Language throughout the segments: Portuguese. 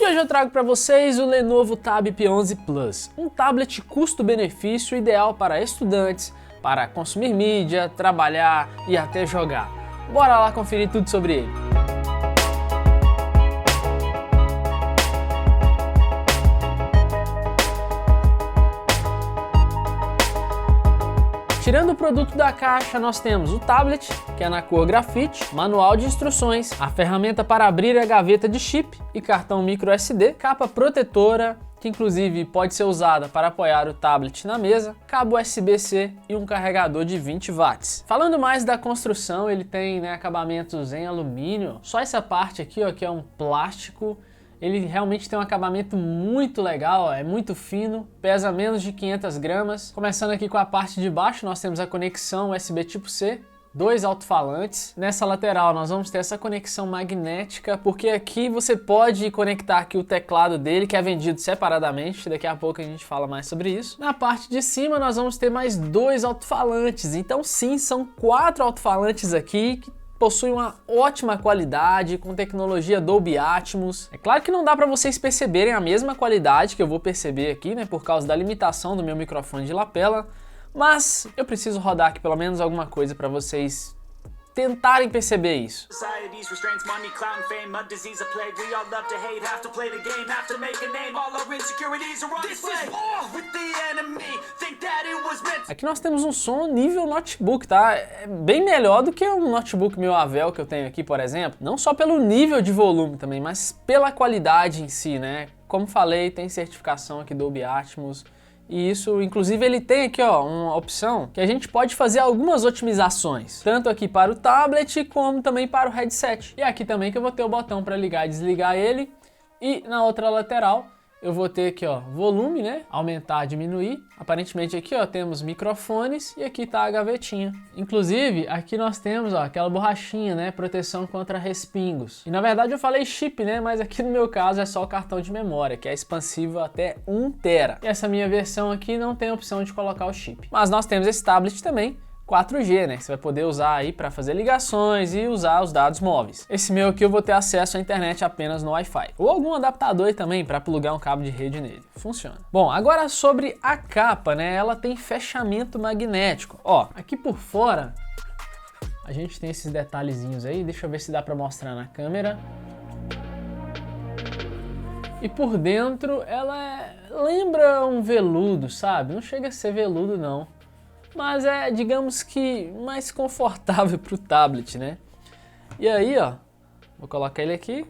hoje eu trago para vocês o Lenovo Tab P11 Plus, um tablet custo-benefício ideal para estudantes, para consumir mídia, trabalhar e até jogar. Bora lá conferir tudo sobre ele. Tirando o produto da caixa, nós temos o tablet, que é na cor grafite, manual de instruções, a ferramenta para abrir a gaveta de chip e cartão micro SD, capa protetora, que inclusive pode ser usada para apoiar o tablet na mesa, cabo USB-C e um carregador de 20 watts. Falando mais da construção, ele tem acabamentos em alumínio, só essa parte aqui que é um plástico. Ele realmente tem um acabamento muito legal, é muito fino, pesa menos de 500 gramas. Começando aqui com a parte de baixo, nós temos a conexão USB tipo C, 2 alto-falantes. Nessa lateral nós vamos ter essa conexão magnética, porque aqui você pode conectar aqui o teclado dele, que é vendido separadamente, daqui a pouco a gente fala mais sobre isso. Na parte de cima nós vamos ter mais 2 alto-falantes, então sim, são 4 alto-falantes aqui, que possui uma ótima qualidade, com tecnologia Dolby Atmos. É claro que não dá para vocês perceberem a mesma qualidade que eu vou perceber aqui, por causa da limitação do meu microfone de lapela, mas eu preciso rodar aqui pelo menos alguma coisa para vocês tentarem perceber isso. Aqui nós temos um som nível notebook, tá? É bem melhor do que um notebook meu Avel que eu tenho aqui, por exemplo. Não só pelo nível de volume também, mas pela qualidade em si, Como falei, tem certificação aqui do Dolby Atmos. E isso, inclusive, ele tem aqui uma opção que a gente pode fazer algumas otimizações, tanto aqui para o tablet como também para o headset. E aqui também que eu vou ter o botão para ligar e desligar ele. E na outra lateral eu vou ter aqui volume, aumentar, diminuir. Aparentemente aqui temos microfones e aqui tá a gavetinha. Inclusive aqui nós temos aquela borrachinha, proteção contra respingos. E na verdade eu falei chip, mas aqui no meu caso é só o cartão de memória, que é expansível até 1 TB. E essa minha versão aqui não tem opção de colocar o chip. Mas nós temos esse tablet também 4G, que você vai poder usar aí para fazer ligações e usar os dados móveis. Esse meu aqui eu vou ter acesso à internet apenas no Wi-Fi. Ou algum adaptador também para plugar um cabo de rede nele. Funciona. Bom, agora sobre a capa, ela tem fechamento magnético. Aqui por fora a gente tem esses detalhezinhos aí, deixa eu ver se dá para mostrar na câmera. E por dentro ela lembra um veludo, sabe? Não chega a ser veludo não. Mas é, digamos que, mais confortável para o tablet, E aí, vou colocar ele aqui,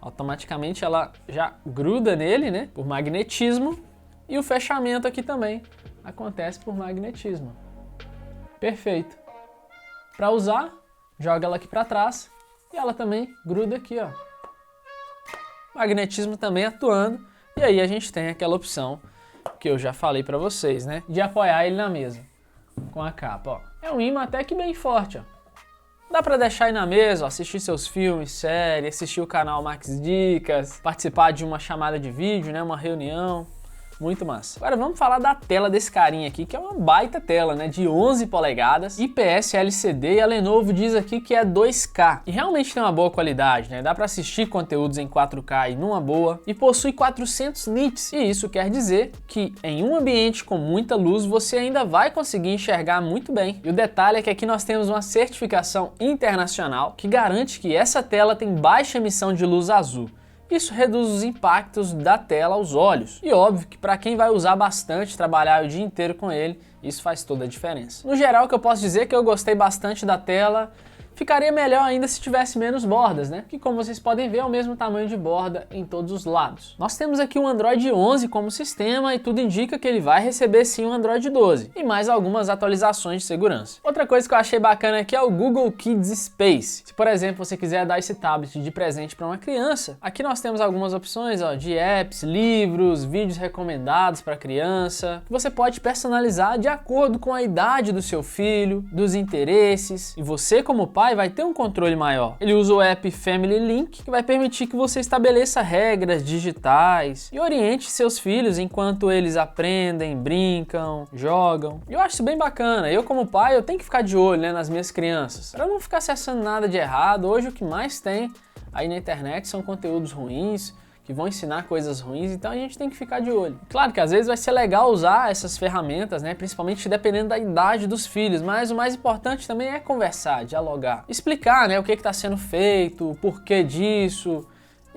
automaticamente ela já gruda nele, por magnetismo, e o fechamento aqui também acontece por magnetismo. Perfeito. Para usar, joga ela aqui para trás e ela também gruda aqui, Magnetismo também atuando, e aí a gente tem aquela opção que eu já falei para vocês, de apoiar ele na mesa com a capa, É um imã até que bem forte, Dá para deixar aí na mesa, assistir seus filmes, séries, assistir o canal Max Dicas, participar de uma chamada de vídeo, uma reunião. Muito massa. Agora vamos falar da tela desse carinha aqui, que é uma baita tela, de 11 polegadas, IPS LCD, e a Lenovo diz aqui que é 2K. E realmente tem uma boa qualidade, Dá para assistir conteúdos em 4K e numa boa, e possui 400 nits. E isso quer dizer que em um ambiente com muita luz você ainda vai conseguir enxergar muito bem. E o detalhe é que aqui nós temos uma certificação internacional que garante que essa tela tem baixa emissão de luz azul. Isso reduz os impactos da tela aos olhos. E óbvio que para quem vai usar bastante, trabalhar o dia inteiro com ele, isso faz toda a diferença. No geral, o que eu posso dizer é que eu gostei bastante da tela. Ficaria melhor ainda se tivesse menos bordas, que como vocês podem ver é o mesmo tamanho de borda em todos os lados. Nós temos aqui um Android 11 como sistema e tudo indica que ele vai receber sim um Android 12 e mais algumas atualizações de segurança. Outra coisa que eu achei bacana aqui é o Google Kids Space. Se por exemplo você quiser dar esse tablet de presente para uma criança, aqui nós temos algumas opções de apps, livros, vídeos recomendados para criança, que você pode personalizar de acordo com a idade do seu filho, dos interesses, e você como pai vai ter um controle maior. Ele usa o app Family Link, que vai permitir que você estabeleça regras digitais e oriente seus filhos enquanto eles aprendem, brincam, jogam. E eu acho isso bem bacana. Eu como pai, eu tenho que ficar de olho nas minhas crianças, para não ficar acessando nada de errado. Hoje o que mais tem aí na internet são conteúdos ruins, que vão ensinar coisas ruins, então a gente tem que ficar de olho. Claro que às vezes vai ser legal usar essas ferramentas, né, principalmente dependendo da idade dos filhos, mas o mais importante também é conversar, dialogar, explicar, né, o que está sendo feito, o porquê disso.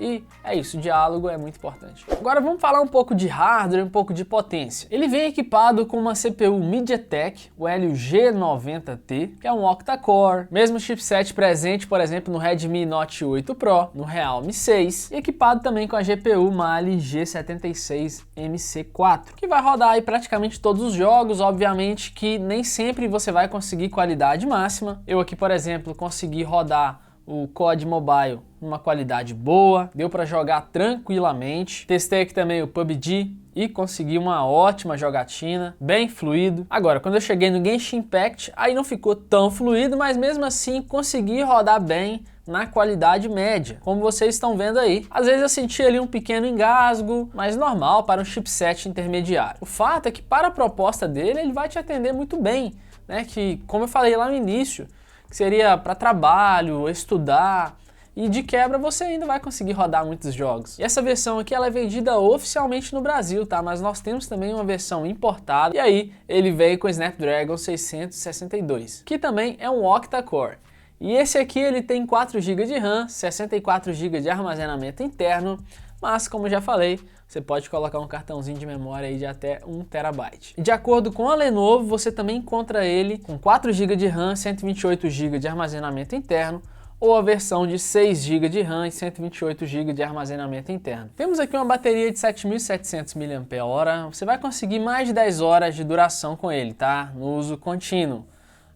E é isso, o diálogo é muito importante. Agora vamos falar um pouco de hardware, um pouco de potência. Ele vem equipado com uma CPU MediaTek, o Helio G90T, que é um octa-core, mesmo chipset presente, por exemplo, no Redmi Note 8 Pro, no Realme 6, e equipado também com a GPU Mali G76MC4, que vai rodar aí praticamente todos os jogos, obviamente que nem sempre você vai conseguir qualidade máxima. Eu aqui, por exemplo, consegui rodar o COD Mobile numa qualidade boa, deu para jogar tranquilamente. Testei aqui também o PUBG e consegui uma ótima jogatina, bem fluido. Agora, quando eu cheguei no Genshin Impact, aí não ficou tão fluido, mas mesmo assim consegui rodar bem na qualidade média, como vocês estão vendo aí. Às vezes eu senti ali um pequeno engasgo, mas normal para um chipset intermediário. O fato é que para a proposta dele, ele vai te atender muito bem, né? Que, como eu falei lá no início, que seria para trabalho, estudar, e de quebra você ainda vai conseguir rodar muitos jogos. E essa versão aqui ela é vendida oficialmente no Brasil, tá? Mas nós temos também uma versão importada, e aí ele veio com o Snapdragon 662, que também é um octa-core. E esse aqui ele tem 4 GB de RAM, 64 GB de armazenamento interno, mas como já falei, você pode colocar um cartãozinho de memória aí de até 1 TB. De acordo com a Lenovo, você também encontra ele com 4 GB de RAM, 128 GB de armazenamento interno, ou a versão de 6 GB de RAM e 128 GB de armazenamento interno. Temos aqui uma bateria de 7.700 mAh, você vai conseguir mais de 10 horas de duração com ele, tá? No uso contínuo.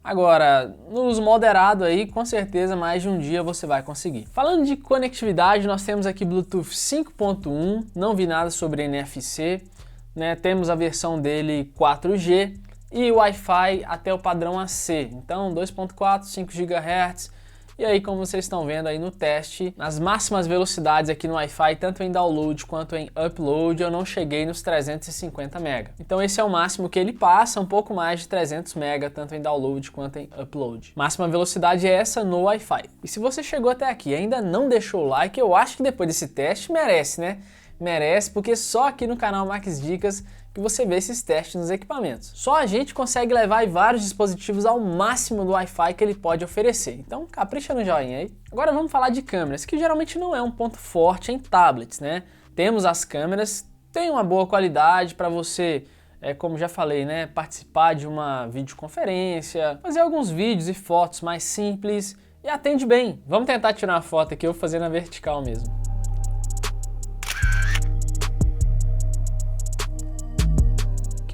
Agora, no uso moderado aí, com certeza mais de um dia você vai conseguir. Falando de conectividade, nós temos aqui Bluetooth 5.1, não vi nada sobre NFC, né? Temos a versão dele 4G e Wi-Fi até o padrão AC, então 2.4, 5 GHz. E aí, como vocês estão vendo aí no teste, nas máximas velocidades aqui no Wi-Fi, tanto em download quanto em upload, eu não cheguei nos 350 MB. Então esse é o máximo que ele passa, um pouco mais de 300 MB, tanto em download quanto em upload. Máxima velocidade é essa no Wi-Fi. E se você chegou até aqui e ainda não deixou o like, eu acho que depois desse teste merece, né? Merece, porque só aqui no canal Max Dicas que você vê esses testes nos equipamentos. Só a gente consegue levar vários dispositivos ao máximo do Wi-Fi que ele pode oferecer. Então capricha no joinha aí. Agora vamos falar de câmeras, que geralmente não é um ponto forte em tablets, né? Temos as câmeras, tem uma boa qualidade para você, como já falei, né, participar de uma videoconferência, fazer alguns vídeos e fotos mais simples e atende bem. Vamos tentar tirar uma foto aqui, eu vou fazer na vertical mesmo.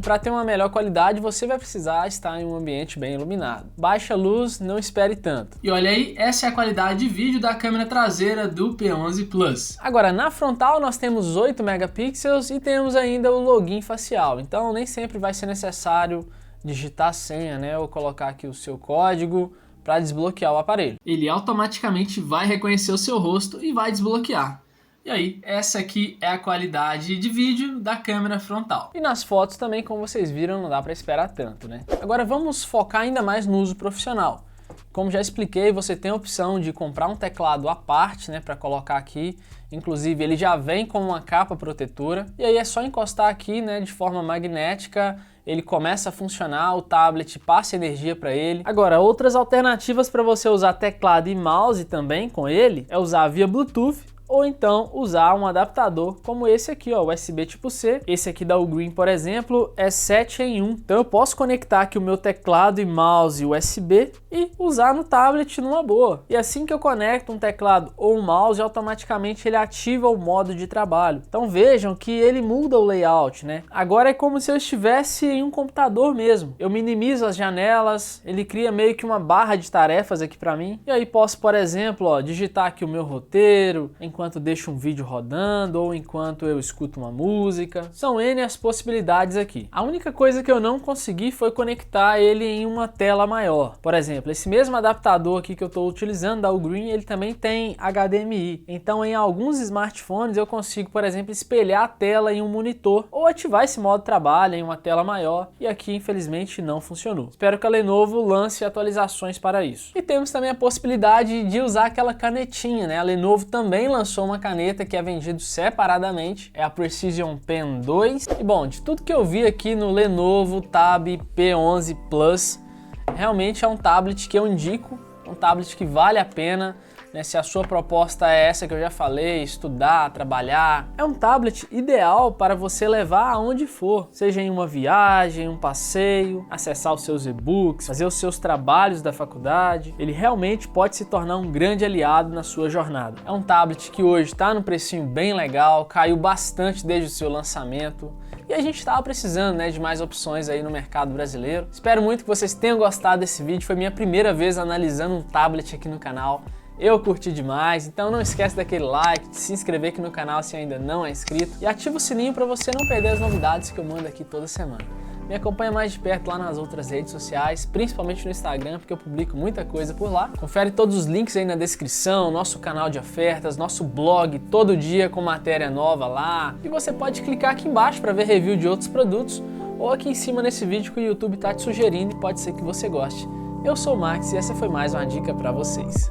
Para ter uma melhor qualidade, você vai precisar estar em um ambiente bem iluminado. Baixa luz, não espere tanto. E olha aí, essa é a qualidade de vídeo da câmera traseira do P11 Plus. Agora, na frontal nós temos 8 megapixels e temos ainda o login facial. Então nem sempre vai ser necessário digitar a senha, né, ou colocar aqui o seu código para desbloquear o aparelho. Ele automaticamente vai reconhecer o seu rosto e vai desbloquear. E aí, essa aqui é a qualidade de vídeo da câmera frontal. E nas fotos também, como vocês viram, não dá para esperar tanto, né? Agora vamos focar ainda mais no uso profissional. Como já expliquei, você tem a opção de comprar um teclado à parte, né, para colocar aqui. Inclusive, ele já vem com uma capa protetora. E aí é só encostar aqui, né, de forma magnética, ele começa a funcionar, o tablet passa energia para ele. Agora, outras alternativas para você usar teclado e mouse também com ele é usar via Bluetooth, ou então usar um adaptador como esse aqui, ó, USB tipo C. Esse aqui da Ugreen, por exemplo, é 7 em 1. Então eu posso conectar aqui o meu teclado e mouse USB e usar no tablet numa boa. E assim que eu conecto um teclado ou um mouse, automaticamente ele ativa o modo de trabalho. Então vejam que ele muda o layout, né? Agora é como se eu estivesse em um computador mesmo. Eu minimizo as janelas, ele cria meio que uma barra de tarefas aqui para mim. E aí posso, por exemplo, ó, digitar aqui o meu roteiro, enquanto enquanto deixo um vídeo rodando ou enquanto eu escuto uma música. São N as possibilidades aqui. A única coisa que eu não consegui foi conectar ele em uma tela maior. Por exemplo, esse mesmo adaptador aqui que eu estou utilizando da Ugreen, ele também tem HDMI. Então em alguns smartphones eu consigo, por exemplo, espelhar a tela em um monitor ou ativar esse modo trabalho em uma tela maior, e aqui infelizmente não funcionou. Espero que a Lenovo lance atualizações para isso. E temos também a possibilidade de usar aquela canetinha, né? A Lenovo também lançou uma caneta que é vendida separadamente, é a Precision Pen 2. E bom, de tudo que eu vi aqui no Lenovo Tab P11 Plus, realmente é um tablet que eu indico, um tablet que vale a pena, né? Se a sua proposta é essa que eu já falei, estudar, trabalhar, é um tablet ideal para você levar aonde for, seja em uma viagem, um passeio, acessar os seus e-books, fazer os seus trabalhos da faculdade. Ele realmente pode se tornar um grande aliado na sua jornada. É um tablet que hoje está num precinho bem legal, caiu bastante desde o seu lançamento. E a gente estava precisando, né, de mais opções aí no mercado brasileiro. Espero muito que vocês tenham gostado desse vídeo. Foi minha primeira vez analisando um tablet aqui no canal. Eu curti demais, então não esquece daquele like, de se inscrever aqui no canal se ainda não é inscrito e ativa o sininho para você não perder as novidades que eu mando aqui toda semana. Me acompanha mais de perto lá nas outras redes sociais, principalmente no Instagram, porque eu publico muita coisa por lá. Confere todos os links aí na descrição, nosso canal de ofertas, nosso blog todo dia com matéria nova lá. E você pode clicar aqui embaixo para ver review de outros produtos ou aqui em cima nesse vídeo que o YouTube está te sugerindo e pode ser que você goste. Eu sou o Max e essa foi mais uma dica para vocês.